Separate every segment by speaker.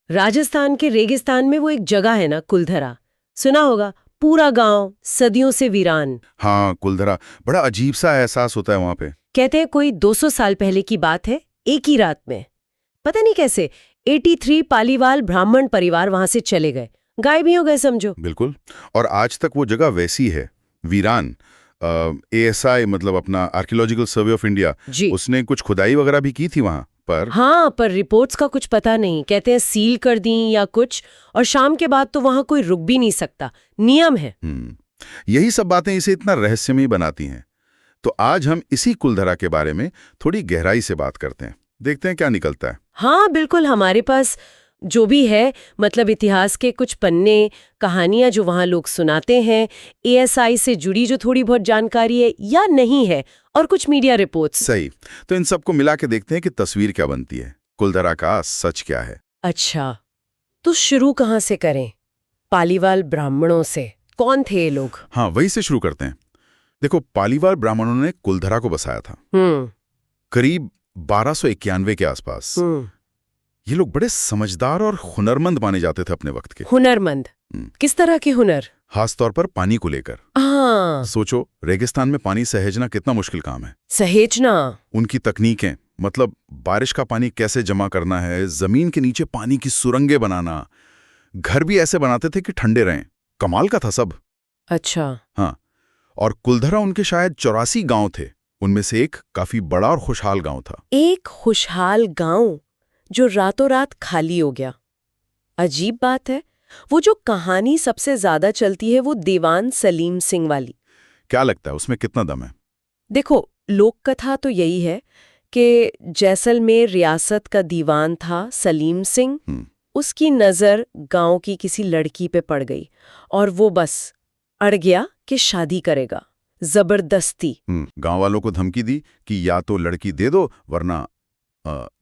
Speaker 1: राजस्थान के रेगिस्तान में वो एक जगह है ना, कुलधरा, सुना होगा। पूरा गांव सदियों से वीरान।
Speaker 2: हाँ, कुलधरा बड़ा अजीब सा एहसास होता है वहां पे।
Speaker 1: कहते हैं कोई 200 साल पहले की बात है, एक ही रात में पता नहीं कैसे 83 पालीवाल ब्राह्मण परिवार वहां से चले गए, गायब ही हो गए समझो।
Speaker 2: बिल्कुल। और आज तक वो जगह वैसी है, वीरान। ASI मतलब अपना आर्कियोलॉजिकल सर्वे ऑफ इंडिया,
Speaker 1: जी
Speaker 2: उसने कुछ खुदाई वगैरह भी की थी वहां पर।
Speaker 1: हाँ, पर रिपोर्ट्स का कुछ पता नहीं, कहते हैं सील कर दी या कुछ, और शाम के बाद तो वहां कोई रुक भी नहीं सकता, नियम है।
Speaker 2: यही सब बातें इसे इतना रहस्यमयी बनाती हैं। तो आज हम इसी कुलधरा के बारे में थोड़ी गहराई से बात करते हैं, देखते हैं क्या निकलता है।
Speaker 1: हाँ बिल्कुल, हमारे पास जो भी है, मतलब इतिहास के कुछ पन्ने, कहानियां जो वहाँ लोग सुनाते हैं, ASI से जुड़ी जो थोड़ी बहुत जानकारी है या नहीं है, और कुछ मीडिया रिपोर्ट्स।
Speaker 2: सही। तो इन सबको मिला के देखते हैं कि तस्वीर क्या बनती है, कुलधरा का सच क्या है।
Speaker 1: अच्छा, तो शुरू कहाँ से करें? पालीवाल ब्राह्मणों से। कौन थे ये लोग?
Speaker 2: हाँ, वही से शुरू करते हैं। देखो, पालीवाल ब्राह्मणों ने कुलधरा को बसाया था करीब 1291 के आसपास। ये लोग बड़े समझदार और हुनरमंद माने जाते थे अपने वक्त के।
Speaker 1: हुनरमंद? किस तरह के हुनर?
Speaker 2: खास तौर पर पानी को लेकर।
Speaker 1: हाँ,
Speaker 2: सोचो, रेगिस्तान में पानी सहेजना कितना मुश्किल काम है।
Speaker 1: सहेजना।
Speaker 2: उनकी तकनीकें, मतलब बारिश का पानी कैसे जमा करना है, जमीन के नीचे पानी की सुरंगें बनाना, घर भी ऐसे बनाते थे कि ठंडे रहें। कमाल का था सब।
Speaker 1: अच्छा।
Speaker 2: हाँ, और कुलधरा उनके शायद 84 गांव थे, उनमें से एक काफी बड़ा और खुशहाल गांव था।
Speaker 1: एक खुशहाल गांव जो रातों रात खाली हो गया। अजीब बात है। वो जो कहानी सबसे ज्यादा चलती है, वो दीवान सलीम सिंह वाली।
Speaker 2: क्या लगता है उसमें कितना दम है?
Speaker 1: देखो, लोक कथा तो यही है कि जैसलमेर रियासत का दीवान था सलीम सिंह। उसकी नजर गांव की किसी लड़की पे पड़ गई और वो बस अड़ गया कि शादी करेगा, जबरदस्ती।
Speaker 2: गांव वालों को धमकी दी कि या तो लड़की दे दो, वरना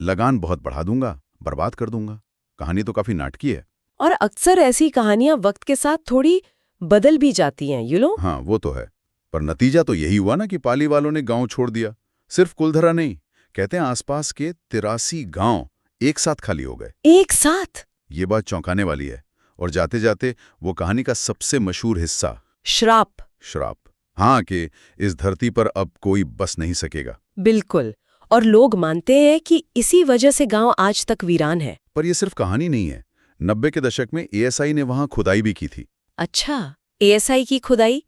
Speaker 2: लगान बहुत बढ़ा दूंगा, बर्बाद कर दूंगा। कहानी तो काफी नाटकी है।
Speaker 1: और अक्सर ऐसी कहानियां वक्त के साथ थोड़ी बदल भी जाती हैं, यू नो।
Speaker 2: हाँ, वो तो है। पर नतीजा तो यही हुआ ना कि पाली वालों ने गांव छोड़ दिया। सिर्फ कुलधरा नहीं, कहते हैं आसपास के 83 गांव एक साथ खाली हो गए।
Speaker 1: एक साथ?
Speaker 2: ये बात चौंकाने वाली है। और जाते जाते वो कहानी का सबसे मशहूर हिस्सा, श्राप। हाँ, कि इस धरती पर अब कोई बस नहीं सकेगा।
Speaker 1: बिल्कुल। और लोग मानते हैं कि इसी वजह से गांव आज तक वीरान है।
Speaker 2: पर यह सिर्फ कहानी नहीं है। 90 के दशक में ASI ने वहां खुदाई भी की थी।
Speaker 1: अच्छा, ASI की खुदाई?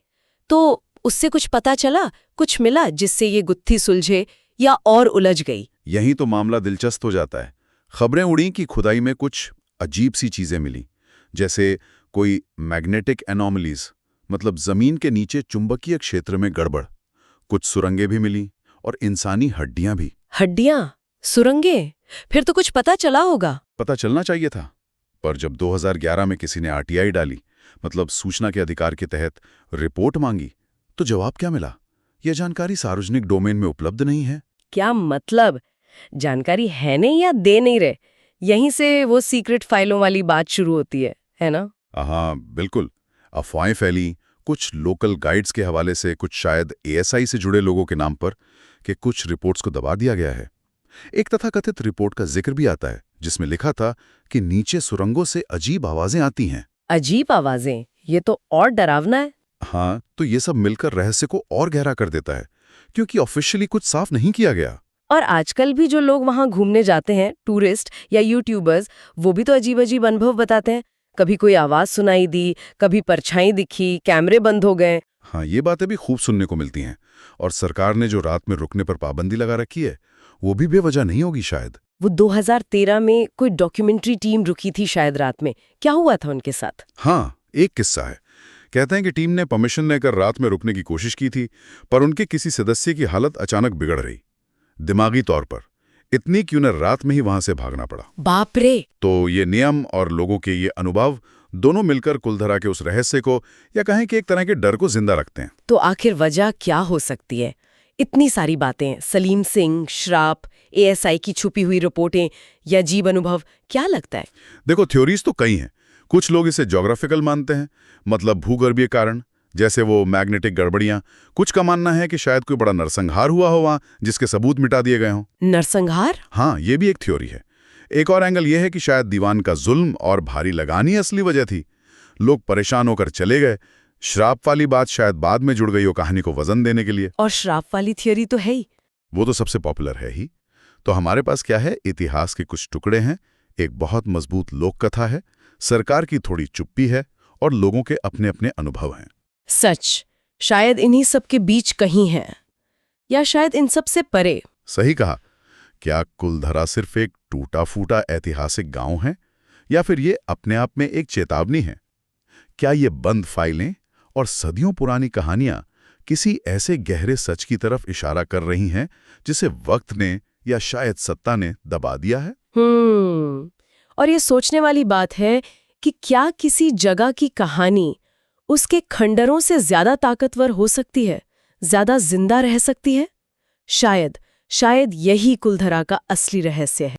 Speaker 1: तो उससे कुछ पता चला, कुछ मिला जिससे ये गुत्थी सुलझे या और उलझ गई?
Speaker 2: यही तो मामला दिलचस्प हो जाता है। खबरें उड़ी कि खुदाई में कुछ अजीब सी चीजें मिली, जैसे कोई मैग्नेटिक एनोमलीज, मतलब जमीन के नीचे चुंबकीय क्षेत्र में गड़बड़। कुछ सुरंगें भी मिली और इंसानी हड्डियां भी।
Speaker 1: हड्डियां? सुरंगें? फिर तो कुछ पता चला होगा।
Speaker 2: पता चलना चाहिए था। पर जब 2011 में किसी ने RTI डाली, मतलब सूचना के अधिकार के तहत रिपोर्ट मांगी, तो जवाब क्या मिला? यह जानकारी सार्वजनिक डोमेन में उपलब्ध नहीं है।
Speaker 1: क्या मतलब? जानकारी है नहीं या दे नहीं रहे? यहीं से वो सीक्रेट फाइलों वाली बात शुरू होती है ना?
Speaker 2: हाँ, बिल्कुल। अफवाहें फैली, कुछ लोकल गाइड्स के हवाले से, कुछ शायद ASI से जुड़े लोगों के नाम पर, कि कुछ रिपोर्ट्स को दबा दिया गया है। एक तथाकथित रिपोर्ट का जिक्र भी आता है, जिसमें लिखा था कि नीचे सुरंगों से अजीब आवाजें आती हैं।
Speaker 1: अजीब आवाजें? ये तो और डरावना है।
Speaker 2: हाँ, तो ये सब मिलकर रहस्य को और गहरा कर देता है, क्योंकि ऑफिशियली कुछ साफ नहीं किया गया।
Speaker 1: और आजकल भी जो लोग वहां घूमने जाते हैं, टूरिस्ट या यूट्यूबर्स, वो भी तो अजीब अजीब अनुभव बताते हैं। कभी कोई आवाज सुनाई दी, कभी परछाई दिखी, कैमरे बंद हो गए।
Speaker 2: हाँ, ये बातें भी खूब सुनने को मिलती हैं। और सरकार ने जो रात में रुकने पर पाबंदी लगा रखी है, वो भी बेवजह नहीं होगी शायद।
Speaker 1: वो 2013 में कोई डॉक्यूमेंट्री टीम रुकी थी शायद रात में, क्या हुआ था उनके साथ?
Speaker 2: हाँ, एक किस्सा है। कहते हैं कि टीम ने परमिशन लेकर रात में रुकने की कोशिश की थी, पर उनके किसी सदस्य की हालत अचानक बिगड़ रही, दिमागी तौर पर। इतनी कि उन्हें रात में ही वहां से भागना पड़ा।
Speaker 1: बाप रे!
Speaker 2: तो ये नियम और लोगों के ये अनुभव दोनों मिलकर कुलधरा के उस रहस्य को, या कहें कि एक तरह के डर को जिंदा रखते हैं।
Speaker 1: तो आखिर वजह क्या हो सकती है? इतनी सारी बातें, सलीम सिंह, श्राप, ASI की छुपी हुई रिपोर्टें या अजीब अनुभव, क्या लगता है?
Speaker 2: देखो, थ्योरीज तो कई हैं। कुछ लोग इसे ज्योग्राफिकल मानते हैं, मतलब भूगर्भीय कारण, जैसे वो मैग्नेटिक गड़बड़ियां। कुछ का मानना है कि शायद कोई बड़ा नरसंहार हुआ हो वहां, जिसके सबूत मिटा दिए गए हों।
Speaker 1: नरसंहार?
Speaker 2: हाँ, ये भी एक थ्योरी है। एक और एंगल यह है कि शायद दीवान का जुल्म और भारी लगान ही असली वजह थी। लोग परेशान होकर चले गए। श्राप वाली बात शायद बाद में जुड़ गई हो कहानी को वजन देने के लिए।
Speaker 1: और श्राप वाली थियोरी तो है ही।
Speaker 2: वो तो सबसे पॉपुलर है ही। तो हमारे पास क्या है? इतिहास के कुछ टुकड़े हैं, एक बहुत मजबूत लोक कथा है, सरकार की थोड़ी चुप्पी है और लोगों के अपने अपने अनुभव हैं।
Speaker 1: सच शायद इन्हीं सब के बीच कहीं है, या शायद इन सब से परे।
Speaker 2: सही कहा। क्या कुलधरा सिर्फ एक टूटा फूटा ऐतिहासिक गांव है, या फिर ये अपने आप में एक चेतावनी है? क्या ये बंद फाइलें और सदियों पुरानी कहानियां किसी ऐसे गहरे सच की तरफ इशारा कर रही हैं जिसे वक्त ने या शायद सत्ता ने दबा दिया है?
Speaker 1: और ये सोचने वाली बात है कि क्या किसी जगह की कहानी उसके खंडरों से ज्यादा ताकतवर हो सकती है, ज्यादा जिंदा रह सकती है? शायद यही कुलधरा का असली रहस्य है।